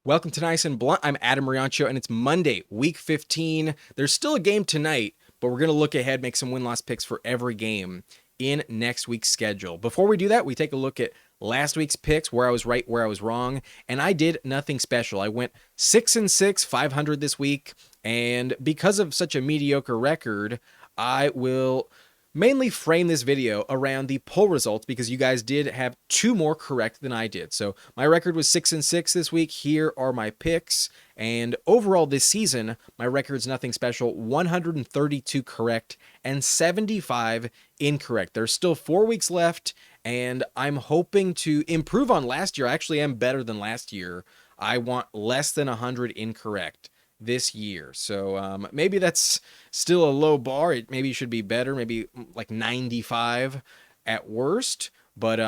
Welcome to Nice and Blunt. I'm Adam Riancho, and it's Monday, week 15. There's still a game tonight, but we're going to look ahead, make some win-loss picks for every game in next week's schedule. Before we do that, we take a look at last week's picks, where I was right, where I was wrong, and I did nothing special. I went 6-6, 500 this week, and because of such a mediocre record, I will mainly frame this video around the poll results because you guys did have two more correct than I did. So my record was 6-6 this week. Here are my picks. And overall this season, my record's nothing special. 132 correct and 75 incorrect. There's still 4 weeks left, and I'm hoping to improve on last year. I actually am better than last year. I want less than 100 incorrect this year. So maybe that's still a low bar. It maybe should be better, maybe like 95 at worst. But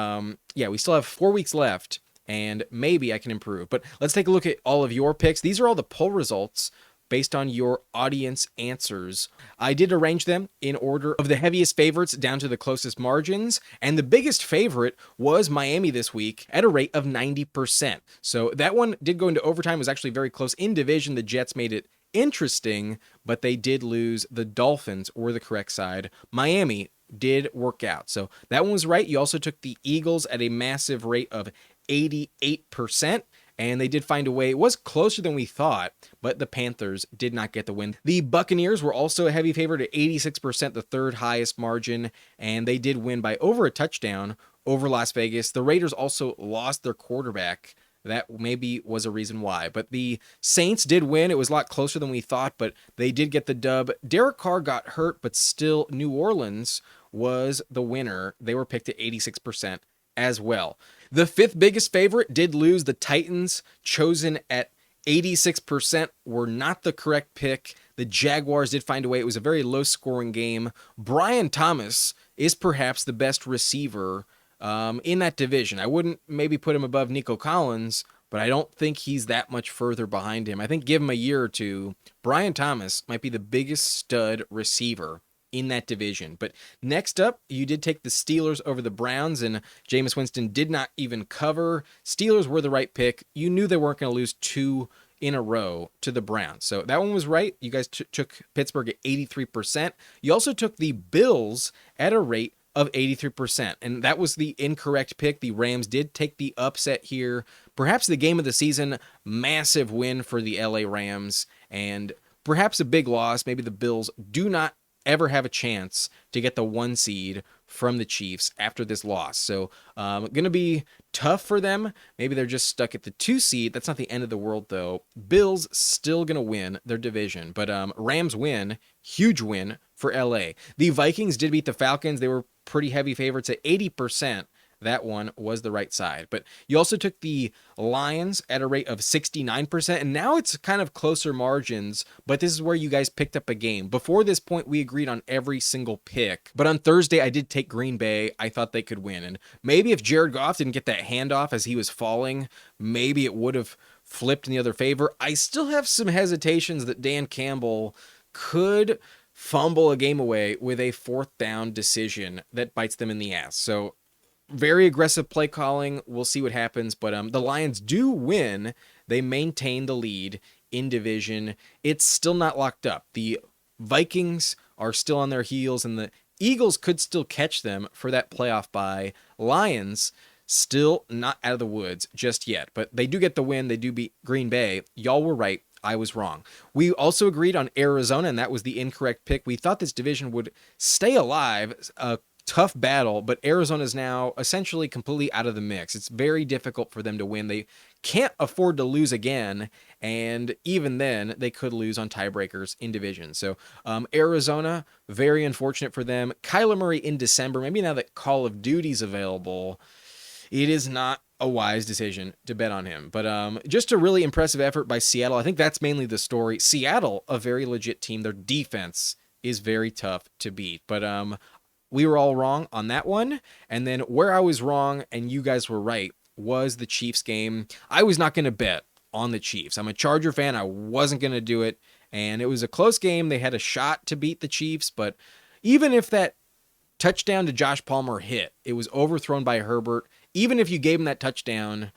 yeah, we still have 4 weeks left, and maybe I can improve. But let's take a look at all of your picks. These are all the poll results based on your audience answers. I did arrange them in order of the heaviest favorites down to the closest margins, and the biggest favorite was Miami this week at a rate of 90%. So that one did go into overtime. It was actually very close in division. The Jets made it interesting, but they did lose. The Dolphins were the correct side. Miami did work out. So that one was right. You also took the Eagles at a massive rate of 88%. And they did find a way. It was closer than we thought, but the Panthers did not get the win. The Buccaneers were also a heavy favorite at 86%, the third highest margin, and they did win by over a touchdown over Las Vegas. The Raiders also lost their quarterback. That maybe was a reason why. But the Saints did win. It was a lot closer than we thought, but they did get the dub. Derek Carr got hurt, but still New Orleans was the winner. They were picked at 86% as well. The fifth biggest favorite did lose. The Titans, chosen at 86%, were not the correct pick. The Jaguars did find a way. It was a very low-scoring game. Brian Thomas is perhaps the best receiver in that division. I wouldn't maybe put him above Nico Collins, but I don't think he's that much further behind him. I think give him a year or two, Brian Thomas might be the biggest stud receiver in that division. But next up, you did take the Steelers over the Browns, and Jameis Winston did not even cover. Steelers were the right pick. You knew they weren't going to lose two in a row to the Browns. So that one was right. You guys took Pittsburgh at 83%. You also took the Bills at a rate of 83%, and that was the incorrect pick. The Rams did take the upset here. Perhaps the game of the season, massive win for the LA Rams, and perhaps a big loss. Maybe the Bills do not ever have a chance to get the 1 seed from the Chiefs after this loss. So going to be tough for them. Maybe they're just stuck at the 2 seed. That's not the end of the world, though. Bills still going to win their division, but Rams win. Huge win for LA. The Vikings did beat the Falcons. They were pretty heavy favorites at 80%. That one was the right side. But you also took the Lions at a rate of 69%, and now it's kind of closer margins, but this is where you guys picked up a game. Before this point, we agreed on every single pick, but on Thursday, I did take Green Bay. I thought they could win, and maybe if Jared Goff didn't get that handoff as he was falling, maybe it would have flipped in the other favor. I still have some hesitations that Dan Campbell could fumble a game away with a 4th down decision that bites them in the ass. So very aggressive play calling. We'll see what happens, but the Lions do win. They maintain the lead in division. It's still not locked up. The Vikings are still on their heels, and the Eagles could still catch them for that playoff bye. Lions still not out of the woods just yet, but they do get the win. They do beat Green Bay. Y'all were right. I was wrong. We also agreed on Arizona, and that was the incorrect pick. We thought this division would stay alive. Tough battle, but Arizona is now essentially completely out of the mix. It's very difficult for them to win. They can't afford to lose again, and even then, they could lose on tiebreakers in division. So Arizona, very unfortunate for them. Kyler Murray in December, maybe now that Call of Duty's available, it is not a wise decision to bet on him. But just a really impressive effort by Seattle. I think that's mainly the story. Seattle, a very legit team. Their defense is very tough to beat. But we were all wrong on that one. And then where I was wrong and you guys were right was the Chiefs game. I was not going to bet on the Chiefs. I'm a Charger fan. I wasn't going to do it. And it was a close game. They had a shot to beat the Chiefs. But even if that touchdown to Josh Palmer hit, it was overthrown by Herbert. Even if you gave him that touchdown,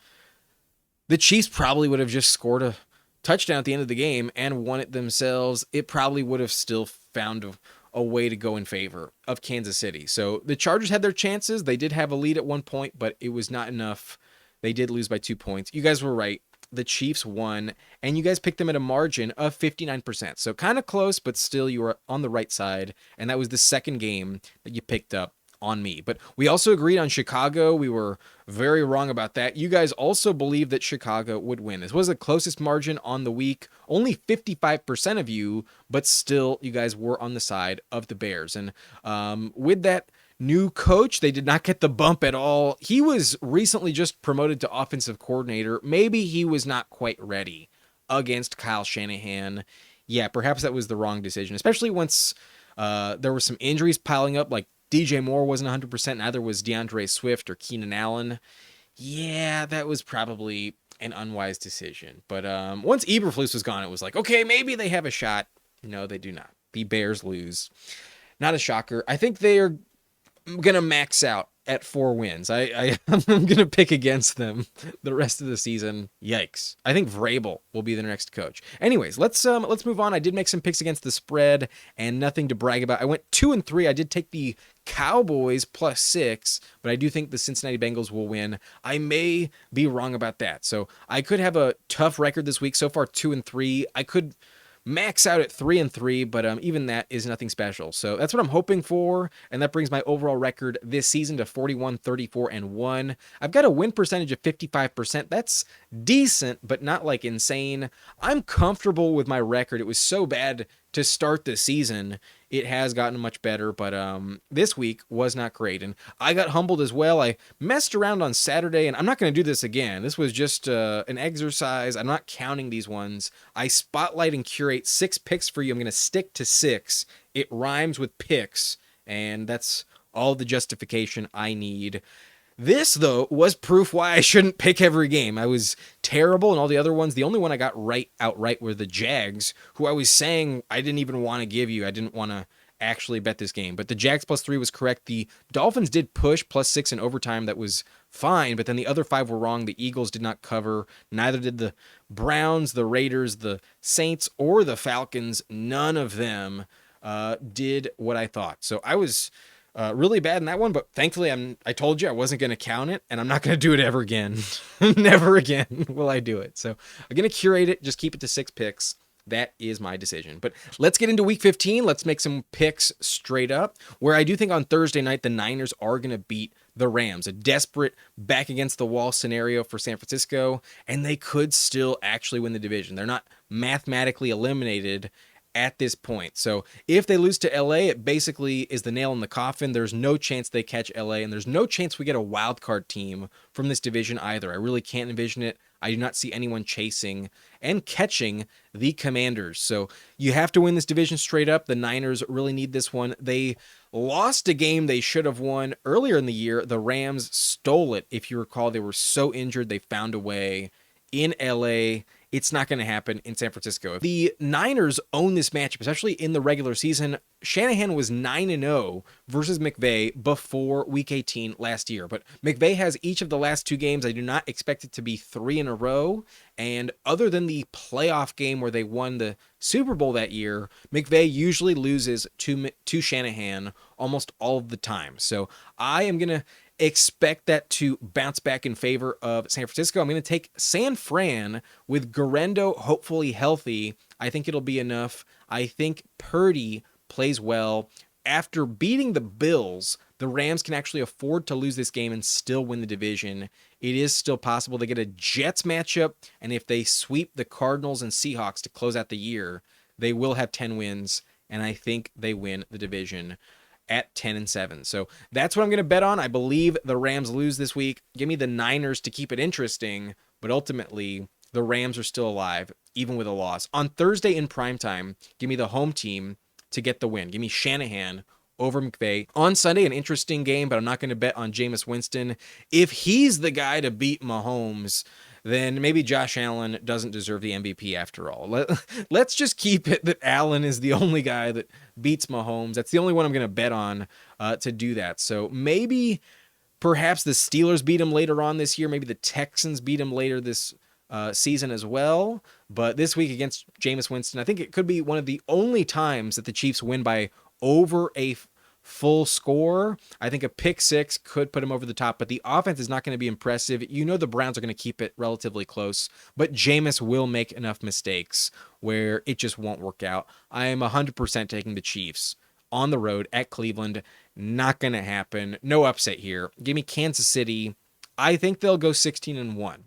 The Chiefs probably would have just scored a touchdown at the end of the game and won it themselves. It probably would have still found a way to go in favor of Kansas City. So the Chargers had their chances. They did have a lead at one point, but it was not enough. They did lose by 2 points. You guys were right. The Chiefs won, and you guys picked them at a margin of 59%. So kind of close, but still you were on the right side. And that was the second game that you picked up on me. But we also agreed on Chicago. We were very wrong about that. You guys also believed that Chicago would win. This was the closest margin on the week. Only 55% of you, but still you guys were on the side of the Bears. And with that new coach, they did not get the bump at all. He was recently just promoted to offensive coordinator. Maybe he was not quite ready against Kyle Shanahan. Yeah, perhaps that was the wrong decision, especially once there were some injuries piling up, like DJ Moore wasn't 100%, neither was DeAndre Swift or Keenan Allen. Yeah, that was probably an unwise decision. But once Eberflus was gone, it was like, okay, maybe they have a shot. No, they do not. The Bears lose. Not a shocker. I think they are going to max out at 4 wins. I'm going to pick against them the rest of the season. Yikes. I think Vrabel will be the next coach. Anyways, let's move on. I did make some picks against the spread and nothing to brag about. I went 2-3. I did take the Cowboys +6, but I do think the Cincinnati Bengals will win. I may be wrong about that. So I could have a tough record this week. So far, 2-3. I could max out at 3-3, but even that is nothing special. So that's what I'm hoping for, and that brings my overall record this season to 41-34-1. I've got a win percentage of 55%. That's decent, but not like insane. I'm comfortable with my record. It was so bad to start the season. It has gotten much better, but this week was not great. And I got humbled as well. I messed around on Saturday, and I'm not going to do this again. This was just an exercise. I'm not counting these ones. I spotlight and curate 6 picks for you. I'm going to stick to 6. It rhymes with picks, and that's all the justification I need. This, though, was proof why I shouldn't pick every game. I was terrible in all the other ones. The only one I got right outright were the Jags, who I was saying I didn't even want to give you. I didn't want to actually bet this game. But the Jags +3 was correct. The Dolphins did push +6 in overtime. That was fine. But then the other 5 were wrong. The Eagles did not cover. Neither did the Browns, the Raiders, the Saints, or the Falcons. None of them did what I thought. So I was really bad in that one, but thankfully I told you I wasn't going to count it, and I'm not going to do it ever again. Never again will I do it. So I'm going to curate it, just keep it to 6 picks. That is my decision. But let's get into week 15. Let's make some picks straight up, where I do think on Thursday night the Niners are going to beat the Rams. A desperate back against the wall scenario for San Francisco, and they could still actually win the division. They're not mathematically eliminated at this point. So if they lose to LA, it basically is the nail in the coffin. There's no chance they catch LA, and there's no chance we get a wild card team from this division either. I really can't envision it. I do not see anyone chasing and catching the Commanders. So you have to win this division straight up. The Niners really need this one. They lost a game they should have won earlier in the year. The Rams stole it. If you recall, they were so injured, they found a way in LA. It's not going to happen in San Francisco. The Niners own this matchup, especially in the regular season. Shanahan was 9-0 versus McVay before Week 18 last year. But McVay has each of the last 2 games. I do not expect it to be 3 in a row. And other than the playoff game where they won the Super Bowl that year, McVay usually loses to Shanahan almost all of the time. So I am going to expect that to bounce back in favor of San Francisco. I'm going to take San Fran with Guerrero hopefully healthy. I think it'll be enough. I think Purdy plays well. After beating the Bills, the Rams can actually afford to lose this game and still win the division. It is still possible. They get a Jets matchup, and if they sweep the Cardinals and Seahawks to close out the year, they will have 10 wins, and I think they win the division at 10-7. So that's what I'm going to bet on. I believe the Rams lose this week. Give me the Niners to keep it interesting, but ultimately the Rams are still alive, even with a loss. On Thursday in primetime, give me the home team to get the win. Give me Shanahan over McVay. On Sunday, an interesting game, but I'm not going to bet on Jameis Winston. If he's the guy to beat Mahomes, then maybe Josh Allen doesn't deserve the MVP after all. Let's just keep it that Allen is the only guy that beats Mahomes. That's the only one I'm going to bet on to do that. So maybe perhaps the Steelers beat him later on this year. Maybe the Texans beat him later this season as well. But this week against Jameis Winston, I think it could be one of the only times that the Chiefs win by over a full score. I think a pick six could put him over the top, but the offense is not going to be impressive. You know the Browns are going to keep it relatively close, but Jameis will make enough mistakes where it just won't work out. I am 100% taking the Chiefs on the road at Cleveland. Not going to happen. No upset here. Give me Kansas City. I think they'll go 16-1,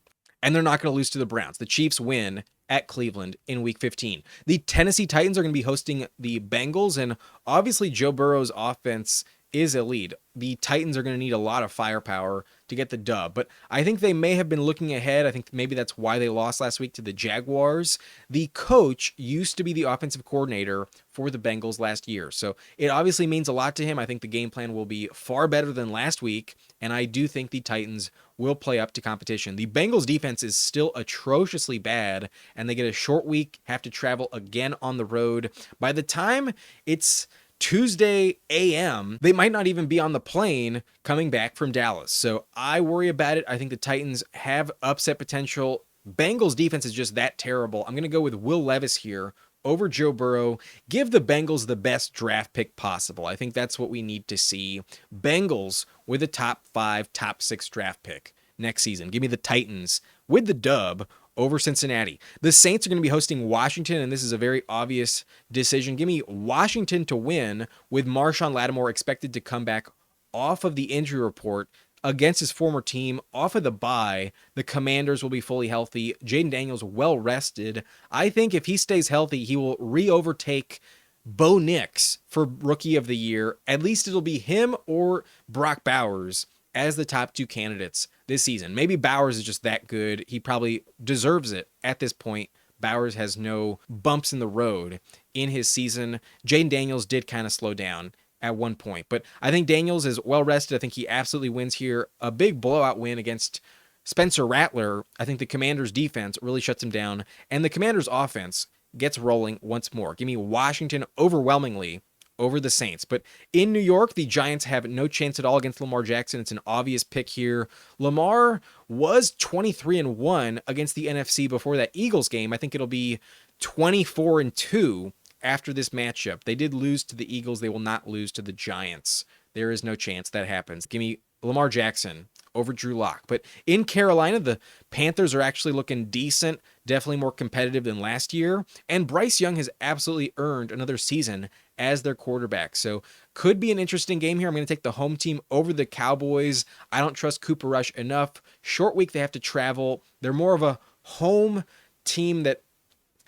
and they're not going to lose to the Browns. The Chiefs win at Cleveland in week 15. The Tennessee Titans are going to be hosting the Bengals, and obviously Joe Burrow's offense is elite. The Titans are going to need a lot of firepower to get the dub, but I think they may have been looking ahead. I think maybe that's why they lost last week to the Jaguars. The coach used to be the offensive coordinator for the Bengals last year, so it obviously means a lot to him. I think the game plan will be far better than last week, and I do think the Titans will play up to competition. The Bengals defense is still atrociously bad, and they get a short week, have to travel again on the road. By the time it's Tuesday a.m., they might not even be on the plane coming back from Dallas. So I worry about it. I think the Titans have upset potential. Bengals defense is just that terrible. I'm going to go with Will Levis here over Joe Burrow. Give the Bengals the best draft pick possible. I think that's what we need to see. Bengals with a top 5, top 6 draft pick next season. Give me the Titans with the dub over Cincinnati. The Saints are going to be hosting Washington, and this is a very obvious decision. Give me Washington to win with Marshawn Lattimore expected to come back off of the injury report against his former team, off of the bye. The Commanders will be fully healthy. Jaden Daniels well rested. I think if he stays healthy, he will re-overtake Bo Nix for Rookie of the Year. At least it'll be him or Brock Bowers as the top 2 candidates this season. Maybe Bowers is just that good. He probably deserves it at this point. Bowers has no bumps in the road in his season. Jaden Daniels did kind of slow down at one point, but I think Daniels is well rested. I think he absolutely wins here. A big blowout win against Spencer Rattler. I think the Commanders defense really shuts him down, and the Commanders offense gets rolling once more. Give me Washington overwhelmingly over the Saints. But in New York, the Giants have no chance at all against Lamar Jackson. It's an obvious pick here. Lamar was 23-1 against the NFC before that Eagles game. I think it'll be 24-2 after this matchup. They did lose to the Eagles. They will not lose to the Giants. There is no chance that happens. Give me Lamar Jackson over Drew Lock. But in Carolina, the Panthers are actually looking decent, definitely more competitive than last year. And Bryce Young has absolutely earned another season as their quarterback. So could be an interesting game here. I'm going to take the home team over the Cowboys. I don't trust Cooper Rush enough. Short week, they have to travel. They're more of a home team that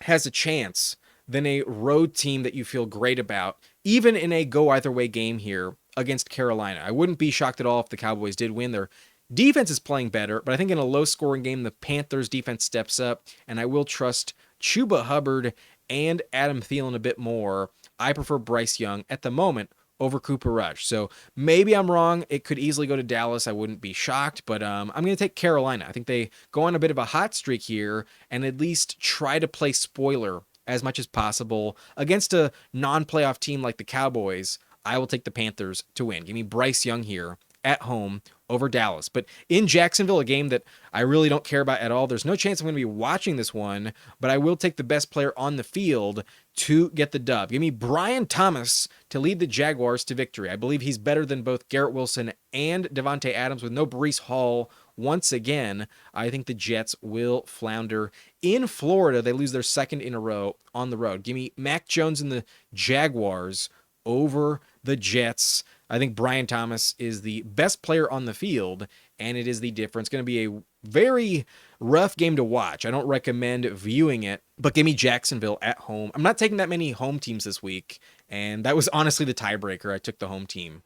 has a chance than a road team that you feel great about, even in a go either way game here against Carolina. I wouldn't be shocked at all if the Cowboys did win. Their defense is playing better, but I think in a low scoring game, the Panthers defense steps up, and I will trust Chuba Hubbard and Adam Thielen a bit more. I prefer Bryce Young at the moment over Cooper Rush. So maybe I'm wrong. It could easily go to Dallas. I wouldn't be shocked, but I'm going to take Carolina. I think they go on a bit of a hot streak here and at least try to play spoiler as much as possible against a non-playoff team like the Cowboys. I will take the Panthers to win. Give me Bryce Young here at home over Dallas. But in Jacksonville, a game that I really don't care about at all. There's no chance I'm going to be watching this one, but I will take the best player on the field to get the dub. Give me Brian Thomas to lead the Jaguars to victory. I believe he's better than both Garrett Wilson and Devontae Adams with no Breece Hall. Once again, I think the Jets will flounder. In Florida, they lose their second in a row on the road. Give me Mac Jones and the Jaguars over the Jets. I think Brian Thomas is the best player on the field, and it is the difference. Going to be a very rough game to watch. I don't recommend viewing it, but give me Jacksonville at home. I'm not taking that many home teams this week, and that was honestly the tiebreaker. I took the home team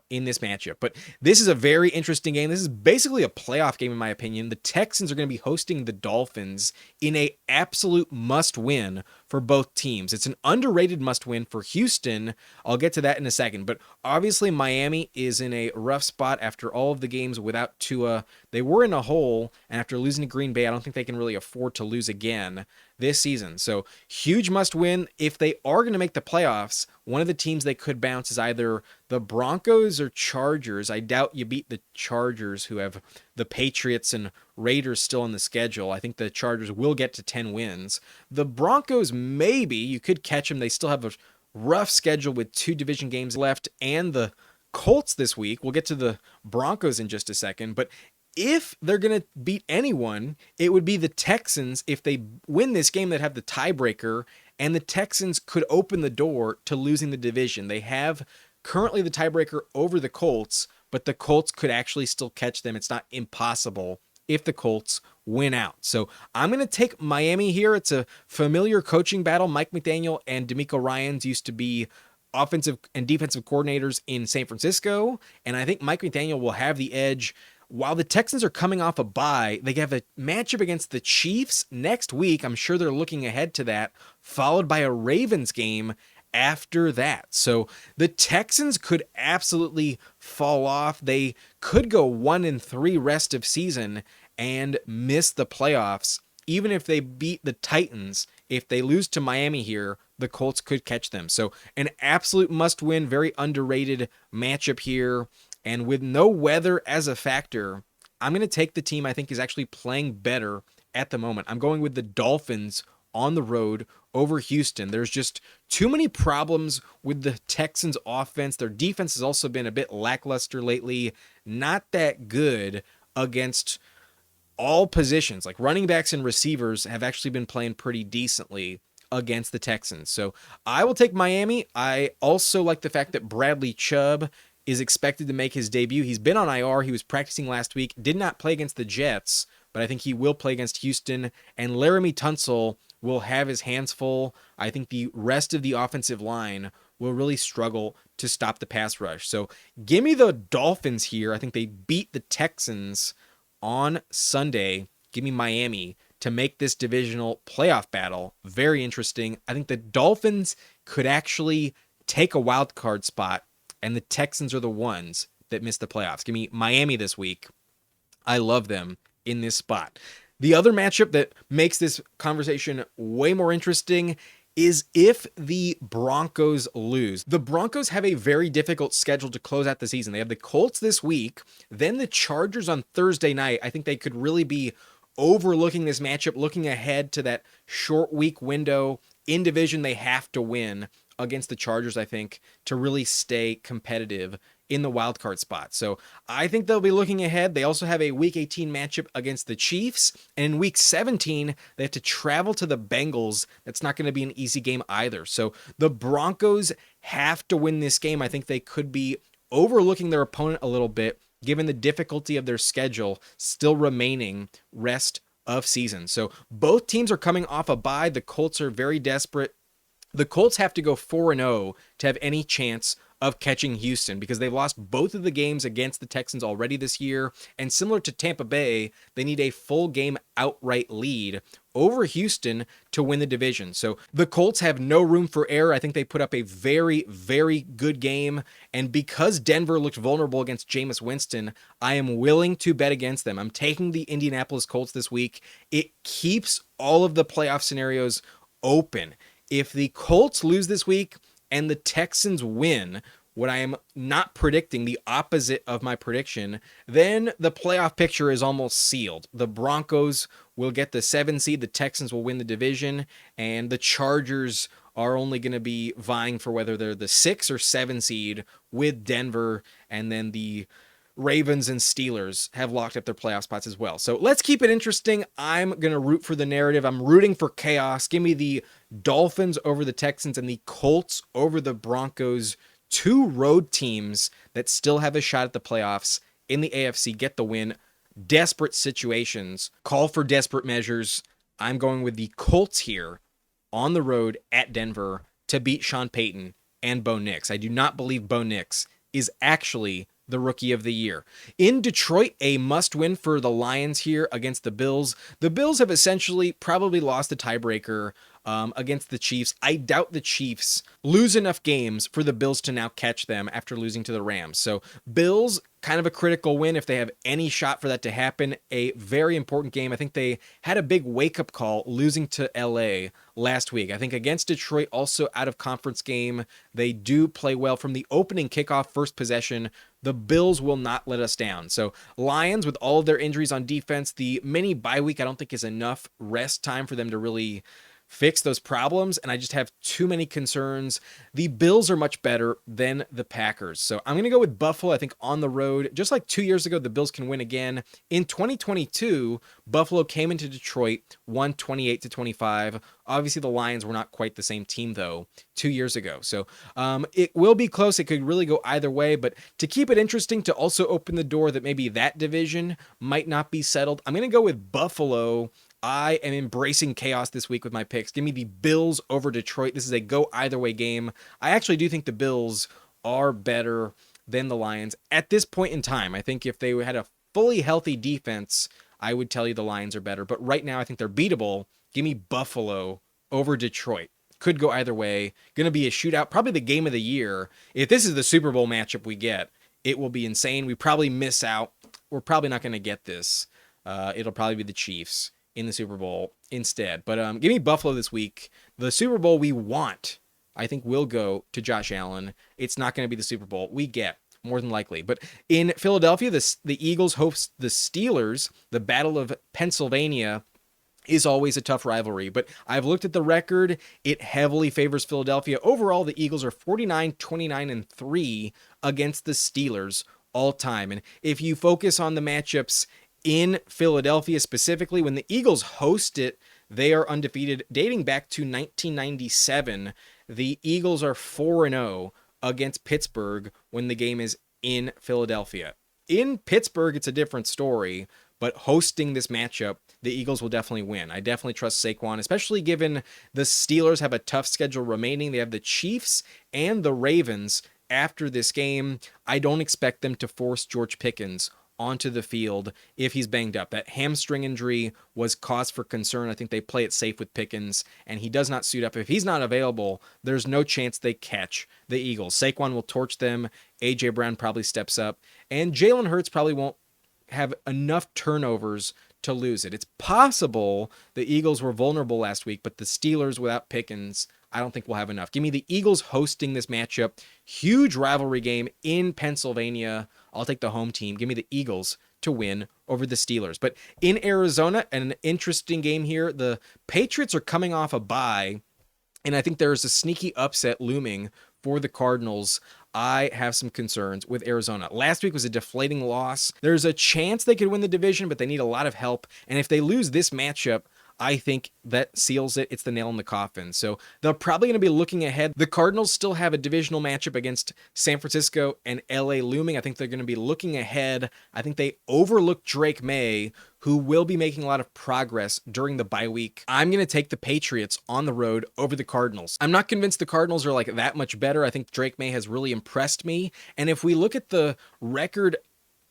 in this matchup. But this is a very interesting game. This is basically a playoff game in my opinion. The Texans are going to be hosting the Dolphins in a absolute must-win for both teams. It's an underrated must-win for Houston. I'll get to that in a second. But obviously Miami is in a rough spot after all of the games without Tua. They were in a hole, and after losing to Green Bay, I don't think they can really afford to lose again this season. So huge must win. If they are going to make the playoffs, one of the teams they could bounce is either the Broncos or Chargers. I doubt you beat the Chargers, who have the Patriots and Raiders still on the schedule. I think the Chargers will get to 10 wins. The Broncos, maybe you could catch them. They still have a rough schedule with 2 division games left, and the Colts this week. We'll get to the Broncos in just a second, but if they're going to beat anyone, it would be the Texans. If they win this game, they'd have the tiebreaker, and the Texans could open the door to losing the division. They have currently the tiebreaker over the Colts, but the Colts could actually still catch them. It's not impossible if the Colts win out. So I'm going to take Miami here. It's a familiar coaching battle. Mike McDaniel and DeMeco Ryans used to be offensive and defensive coordinators in San Francisco, and I think Mike McDaniel will have the edge. While the Texans are coming off a bye, they have a matchup against the Chiefs next week. I'm sure they're looking ahead to that, followed by a Ravens game after that. So the Texans could absolutely fall off. They could go 1-3 rest of season and miss the playoffs. Even if they beat the Titans, if they lose to Miami here, the Colts could catch them. So an absolute must-win, very underrated matchup here. And with no weather as a factor, I'm going to take the team I think is actually playing better at the moment. I'm going with the Dolphins on the road over Houston. There's just too many problems with the Texans offense. Their defense has also been a bit lackluster lately. Not that good against all positions. Like running backs and receivers have actually been playing pretty decently against the Texans. So I will take Miami. I also like the fact that Bradley Chubb is expected to make his debut. He's been on IR. He was practicing last week. Did not play against the Jets, but I think he will play against Houston. And Laramie Tunsil will have his hands full. I think the rest of the offensive line will really struggle to stop the pass rush. So give me the Dolphins here. I think they beat the Texans on Sunday. Give me Miami to make this divisional playoff battle very interesting. I think the Dolphins could actually take a wild card spot, and the Texans are the ones that miss the playoffs. Give me Miami this week. I love them in this spot. The other matchup that makes this conversation way more interesting is if the Broncos lose. The Broncos have a very difficult schedule to close out the season. They have the Colts this week, then the Chargers on Thursday night. I think they could really be overlooking this matchup, looking ahead to that short week window. In division, they have to win against the Chargers, I think, to really stay competitive in the wild card spot. So I think they'll be looking ahead. They also have a week 18 matchup against the Chiefs, and in week 17 they have to travel to the Bengals. That's not going to be an easy game either. So the Broncos have to win this game. I think they could be overlooking their opponent a little bit given the difficulty of their schedule still remaining rest of season. So both teams are coming off a bye. The Colts are very desperate. The Colts have to go 4-0 to have any chance of catching Houston because they've lost both of the games against the Texans already this year. And similar to Tampa Bay, they need a full game outright lead over Houston to win the division. So the Colts have no room for error. I think they put up a very, very good game. And because Denver looked vulnerable against Jameis Winston, I am willing to bet against them. I'm taking the Indianapolis Colts this week. It keeps all of the playoff scenarios open. If the Colts lose this week and the Texans win, what I am not predicting, the opposite of my prediction, then the playoff picture is almost sealed. The Broncos will get the 7 seed, the Texans will win the division, and the Chargers are only going to be vying for whether they're the 6 or 7 seed with Denver, and then the Ravens and Steelers have locked up their playoff spots as well. So let's keep it interesting. I'm going to root for the narrative. I'm rooting for chaos. Give me the Dolphins over the Texans and the Colts over the Broncos. 2 road teams that still have a shot at the playoffs in the AFC get the win. Desperate situations call for desperate measures. I'm going with the Colts here on the road at Denver to beat Sean Payton and Bo Nix. I do not believe Bo Nix is actually the rookie of the year. In Detroit, a must-win for the Lions here against the Bills. The Bills have essentially probably lost the tiebreaker against the Chiefs. I doubt the Chiefs lose enough games for the Bills to now catch them after losing to the Rams. So Bills kind of a critical win if they have any shot for that to happen. A very important game. I think they had a big wake-up call losing to LA last week. I think against Detroit, also out of conference game, they do play well from the opening kickoff, first possession. The Bills will not let us down. So Lions, with all of their injuries on defense, the mini bye week I don't think is enough rest time for them to really fix those problems, and I just have too many concerns. The Bills are much better than the Packers, so I'm going to go with Buffalo. I think on the road, just like 2 years ago, the Bills can win again. In 2022, Buffalo came into Detroit, won 28-25. Obviously, the Lions were not quite the same team, though, 2 years ago. So it will be close. It could really go either way, but to keep it interesting, to also open the door that maybe that division might not be settled, I'm going to go with Buffalo. I am embracing chaos this week with my picks. Give me the Bills over Detroit. This is a go either way game. I actually do think the Bills are better than the Lions at this point in time. I think if they had a fully healthy defense, I would tell you the Lions are better. But right now, I think they're beatable. Give me Buffalo over Detroit. Could go either way. Going to be a shootout. Probably the game of the year. If this is the Super Bowl matchup we get, it will be insane. We probably miss out. We're probably not going to get this. It'll probably be the Chiefs in the Super Bowl instead. But give me Buffalo this week. The Super Bowl we want, I think, will go to Josh Allen. It's not going to be the Super Bowl we get, more than likely. But in Philadelphia, the Eagles host the Steelers. The Battle of Pennsylvania is always a tough rivalry. But I've looked at the record. It heavily favors Philadelphia. Overall, the Eagles are 49-29-3 against the Steelers all time. And if you focus on the matchups in Philadelphia specifically, when the Eagles host it, they are undefeated dating back to 1997. The Eagles are 4-0 against Pittsburgh when the game is in Philadelphia. In Pittsburgh, it's a different story, but hosting this matchup, the Eagles will definitely win. I definitely trust Saquon, especially given the Steelers have a tough schedule remaining. They have the Chiefs and the Ravens after this game. I don't expect them to force George Pickens onto the field if he's banged up. That hamstring injury was cause for concern. I think they play it safe with Pickens, and he does not suit up. If he's not available, there's no chance they catch the Eagles. Saquon will torch them. A.J. Brown probably steps up, and Jalen Hurts probably won't have enough turnovers to lose it. It's possible the Eagles were vulnerable last week, but the Steelers without Pickens, I don't think we'll have enough. Give me the Eagles hosting this matchup. Huge rivalry game in Pennsylvania. I'll take the home team. Give me the Eagles to win over the Steelers. But in Arizona, an interesting game here. The Patriots are coming off a bye, and I think there's a sneaky upset looming for the Cardinals. I have some concerns with Arizona. Last week was a deflating loss. There's a chance they could win the division, but they need a lot of help. And if they lose this matchup, I think that seals it. It's the nail in the coffin. So they're probably going to be looking ahead. The Cardinals still have a divisional matchup against San Francisco and LA looming. I think they're going to be looking ahead. I think they overlooked Drake May, who will be making a lot of progress during the bye week. I'm going to take the Patriots on the road over the Cardinals. I'm not convinced the Cardinals are like that much better. I think Drake May has really impressed me. And if we look at the record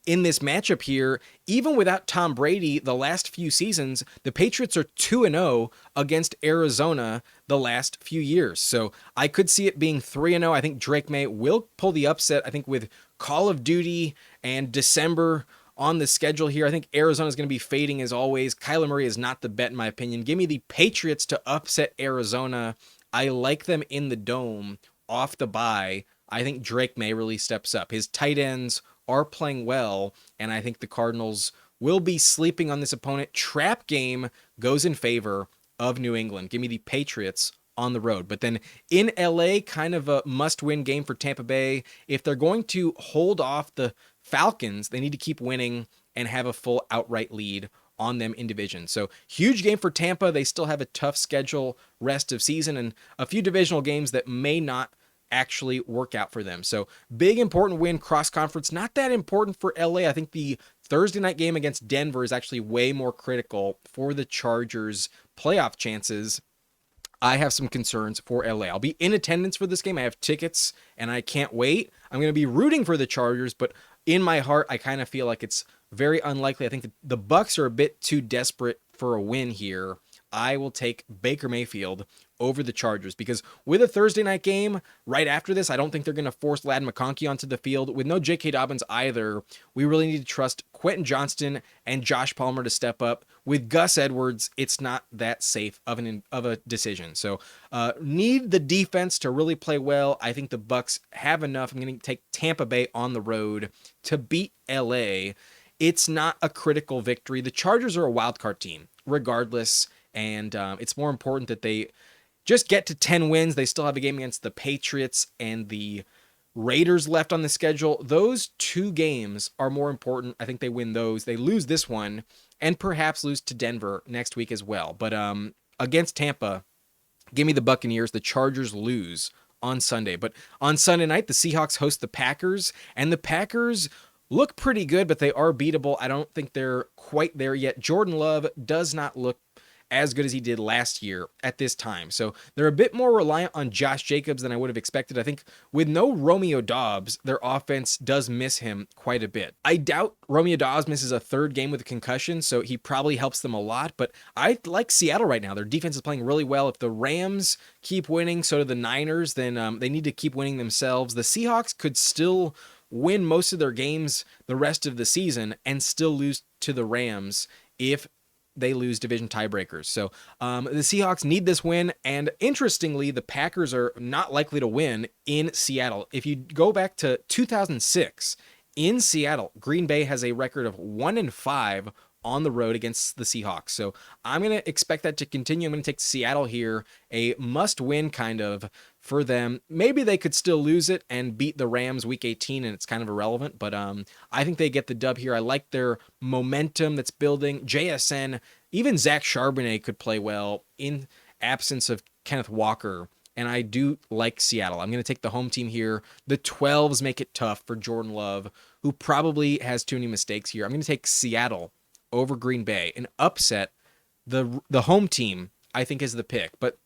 in this matchup here, even without Tom Brady, the last few seasons, the Patriots are 2-0 against Arizona the last few years. So I could see it being 3-0. I think Drake May will pull the upset. I think with Call of Duty and December on the schedule here, I think Arizona is going to be fading as always. Kyler Murray is not the bet in my opinion. Give me the Patriots to upset Arizona. I like them in the dome off the bye. I think Drake May really steps up. His tight ends are playing well, and I think the Cardinals will be sleeping on this opponent. Trap game goes in favor of New England. Give me the Patriots on the road. But then in LA, kind of a must-win game for Tampa Bay. If they're going to hold off the Falcons, they need to keep winning and have a full outright lead on them in division. So huge game for Tampa. They still have a tough schedule rest of season and a few divisional games that may not actually work out for them. So big important win cross conference. Not that important for LA. I think the Thursday night game against Denver is actually way more critical for the Chargers playoff chances. I have some concerns for LA. I'll be in attendance for this game. I have tickets and I can't wait. I'm going to be rooting for the Chargers, but in my heart, I kind of feel like it's very unlikely. I think the Bucs are a bit too desperate for a win here. I will take Baker Mayfield over the Chargers, because with a Thursday night game right after this, I don't think they're going to force Ladd McConkey onto the field. With no J.K. Dobbins either, we really need to trust Quentin Johnston and Josh Palmer to step up. With Gus Edwards, it's not that safe of a decision. So need the defense to really play well. I think the Bucs have enough. I'm going to take Tampa Bay on the road to beat LA. It's not a critical victory. The Chargers are a wild card team regardless, and it's more important that they just get to 10 wins. They still have a game against the Patriots and the Raiders left on the schedule. Those two games are more important. I think they win those. They lose this one and perhaps lose to Denver next week as well. But against Tampa, give me the Buccaneers. The Chargers lose on Sunday. But on Sunday night, the Seahawks host the Packers, and the Packers look pretty good, but they are beatable. I don't think they're quite there yet. Jordan Love does not look as good as he did last year at this time. So they're a bit more reliant on Josh Jacobs than I would have expected. I think with no Romeo Doubs, their offense does miss him quite a bit. I doubt Romeo Doubs misses a third game with a concussion, so he probably helps them a lot. But I like Seattle right now. Their defense is playing really well. If the Rams keep winning, so do the Niners, then they need to keep winning themselves. The Seahawks could still win most of their games the rest of the season and still lose to the Rams if they lose division tiebreakers. So the Seahawks need this win, and interestingly, the Packers are not likely to win in Seattle. If you go back to 2006, in Seattle, Green Bay has a record of 1-5 on the road against the Seahawks. So I'm going to expect that to continue. I'm going to take Seattle here, a must-win kind of for them. Maybe they could still lose it and beat the Rams week 18, and it's kind of irrelevant, but I think they get the dub here. I like their momentum that's building. JSN, even Zach Charbonnet could play well in absence of Kenneth Walker, and I do like Seattle. I'm going to take the home team here. The 12s make it tough for Jordan Love, who probably has too many mistakes here. I'm going to take Seattle over Green Bay. An upset, the home team, I think, is the pick. But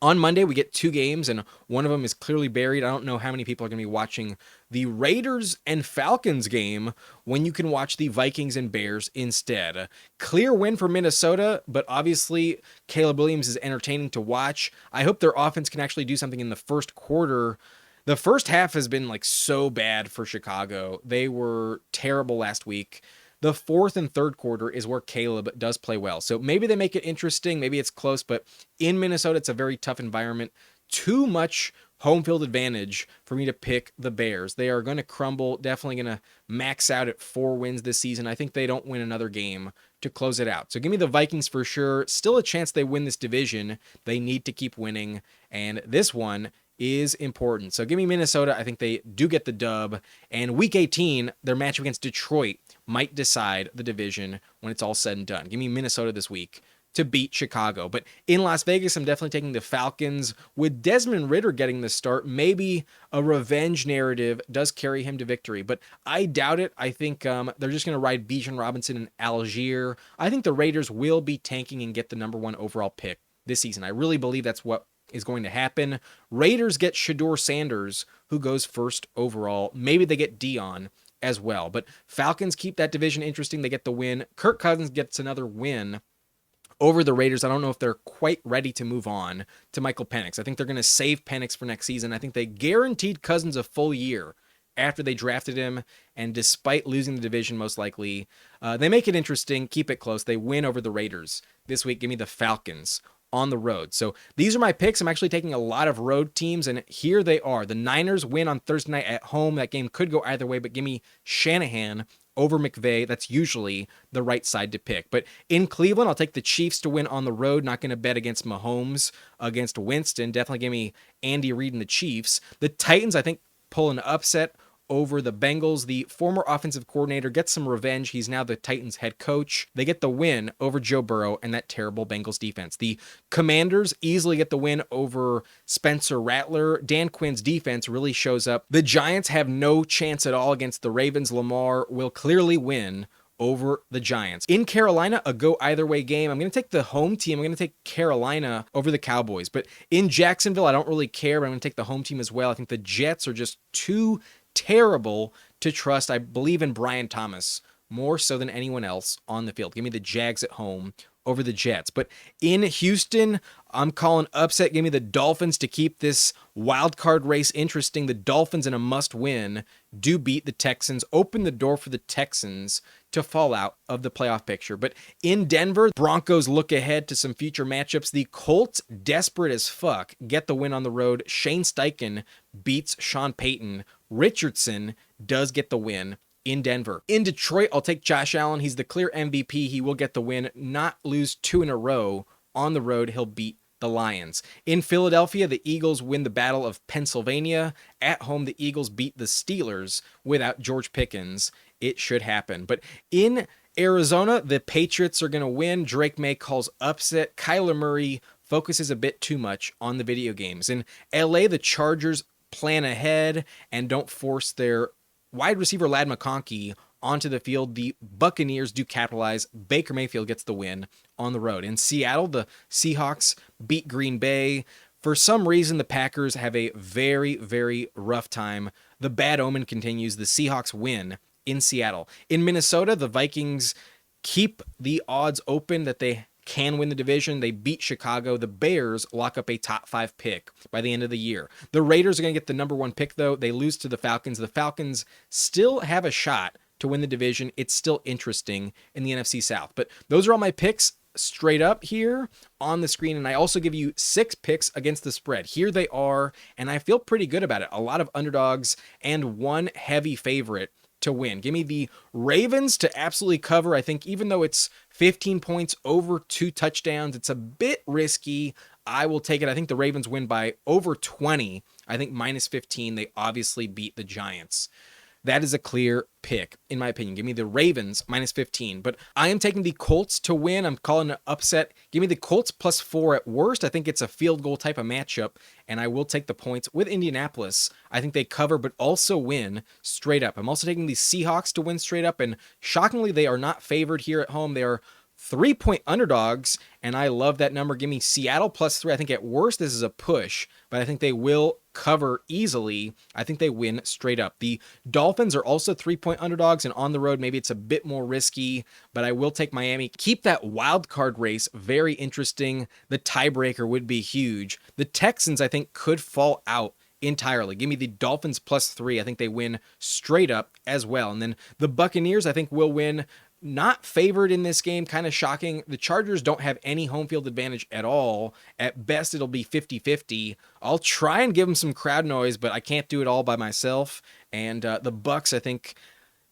on Monday, we get two games, and one of them is clearly buried. I don't know how many people are going to be watching the Raiders and Falcons game when you can watch the Vikings and Bears instead. A clear win for Minnesota, but obviously Caleb Williams is entertaining to watch. I hope their offense can actually do something in the first quarter. The first half has been so bad for Chicago. They were terrible last week. The fourth and third quarter is where Caleb does play well. So maybe they make it interesting. Maybe it's close, but in Minnesota, it's a very tough environment. Too much home field advantage for me to pick the Bears. They are going to crumble, definitely going to max out at 4 wins this season. I think they don't win another game to close it out. So give me the Vikings for sure. Still a chance they win this division. They need to keep winning, and this one is important. So give me Minnesota. I think they do get the dub. And week 18, their matchup against Detroit might decide the division when it's all said and done. Give me Minnesota this week to beat Chicago. But in Las Vegas, I'm definitely taking the Falcons. With Desmond Ridder getting the start, maybe a revenge narrative does carry him to victory. But I doubt it. I think they're just going to ride Bijan Robinson and Algier. I think the Raiders will be tanking and get the number 1 overall pick this season. I really believe that's what is going to happen. Raiders get Shedeur Sanders, who goes first overall. Maybe they get Dion as well. But Falcons keep that division interesting. They get the win. Kirk Cousins gets another win over the Raiders. I don't know if they're quite ready to move on to Michael Penix. I think they're going to save Penix for next season. I think they guaranteed Cousins a full year after they drafted him, and despite losing the division most likely, they make it interesting, keep it close. They win over the Raiders this week. Give me the Falcons on the road. So these are my picks. I'm actually taking a lot of road teams, and here they are. The Niners win on Thursday night at home. That game could go either way, but give me Shanahan over McVay. That's usually the right side to pick. But in Cleveland, I'll take the Chiefs to win on the road. Not going to bet against Mahomes, against Winston. Definitely give me Andy Reid and the Chiefs. The Titans, I think, pull an upset over the Bengals. The former offensive coordinator gets some revenge. He's now the Titans head coach. They get the win over Joe Burrow and that terrible Bengals defense. The Commanders easily get the win over Spencer Rattler. Dan Quinn's defense really shows up. The Giants have no chance at all against the Ravens. Lamar will clearly win over the Giants. In Carolina, a go either way game. I'm going to take the home team. I'm going to take Carolina over the Cowboys. But in Jacksonville, I don't really care, but I'm going to take the home team as well. I think the Jets are just too terrible to trust. I believe in Brian Thomas more so than anyone else on the field. Give me the Jags at home over the Jets. But in Houston, I'm calling upset. Give me the Dolphins to keep this wild card race interesting. The Dolphins in a must-win do beat the Texans, open the door for the Texans to fall out of the playoff picture. But in Denver, Broncos look ahead to some future matchups. The Colts, desperate as fuck, get the win on the road. Shane Steichen beats Sean Payton. Richardson does get the win in Denver. In Detroit, I'll take Josh Allen. He's the clear MVP. He will get the win, not lose 2 in a row. On the road, he'll beat the Lions. In Philadelphia, the Eagles win the Battle of Pennsylvania. At home, the Eagles beat the Steelers without George Pickens. It should happen. But in Arizona, the Patriots are going to win. Drake May calls upset. Kyler Murray focuses a bit too much on the video games. In LA, the Chargers plan ahead and don't force their wide receiver Ladd McConkey onto the field. The Buccaneers do capitalize. Baker Mayfield gets the win on the road. In Seattle, the Seahawks beat Green Bay. For some reason, the Packers have a very, very rough time. The bad omen continues. The Seahawks win in Seattle. In Minnesota, the Vikings keep the odds open that they can win the division. They beat Chicago. The Bears lock up a top 5 pick by the end of the year. The Raiders are going to get the number 1 pick, though. They lose to the Falcons. The Falcons still have a shot to win the division. It's still interesting in the NFC South. But those are all my picks straight up here on the screen. And I also give you 6 picks against the spread. Here they are, and I feel pretty good about it. A lot of underdogs and 1 heavy favorite to win. Give me the Ravens to absolutely cover. I think even though it's 15 points over 2 touchdowns, it's a bit risky. I will take it. I think the Ravens win by over 20. I think minus 15. They obviously beat the Giants. That is a clear pick, in my opinion. Give me the Ravens minus 15. But I am taking the Colts to win. I'm calling an upset. Give me the Colts plus 4 at worst. I think it's a field goal type of matchup, and I will take the points with Indianapolis. I think they cover, but also win straight up. I'm also taking the Seahawks to win straight up, and shockingly, they are not favored here at home. They are 3-point underdogs, and I love that number. Give me Seattle plus 3. I think at worst this is a push, but I think they will cover easily. I think they win straight up. The Dolphins are also 3-point underdogs, and on the road maybe it's a bit more risky, but I will take Miami. Keep that wild card race very interesting. The tiebreaker would be huge. The Texans, I think, could fall out entirely. Give me the Dolphins plus 3. I think they win straight up as well. And then the Buccaneers, I think, will win. Not favored in this game, kind of shocking. The Chargers don't have any home field advantage at all. At best, it'll be 50-50. I'll try and give them some crowd noise, but I can't do it all by myself. And the Bucs, I think,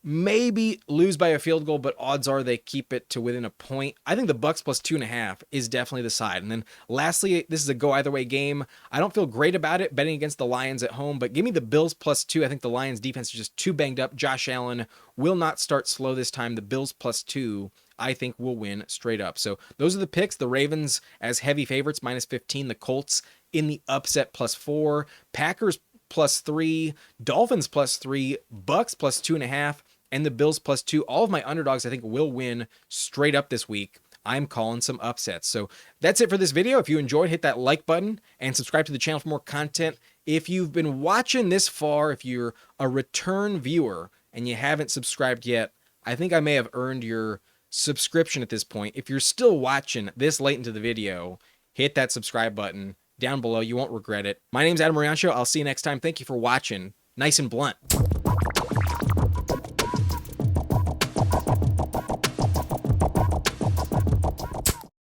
maybe lose by a field goal, but odds are they keep it to within a point. I think the Bucs plus 2.5 is definitely the side. And then lastly, this is a go either way game. I don't feel great about it betting against the Lions at home, but give me the Bills plus 2. I think the Lions defense is just too banged up. Josh Allen will not start slow this time. The Bills plus 2, I think, will win straight up. So those are the picks. The Ravens as heavy favorites, minus 15. The Colts in the upset plus 4. Packers plus 3. Dolphins plus 3. Bucs plus 2.5. And the Bills plus 2. All of my underdogs, I think, will win straight up this week. I'm calling some upsets. So that's it for this video. If you enjoyed, hit that like button and subscribe to the channel for more content. If you've been watching this far, if you're a return viewer and you haven't subscribed yet, I think I may have earned your subscription at this point. If you're still watching this late into the video, hit that subscribe button down below. You won't regret it. My name's Adam Mariancho. I'll see you next time. Thank you for watching. Nice and blunt.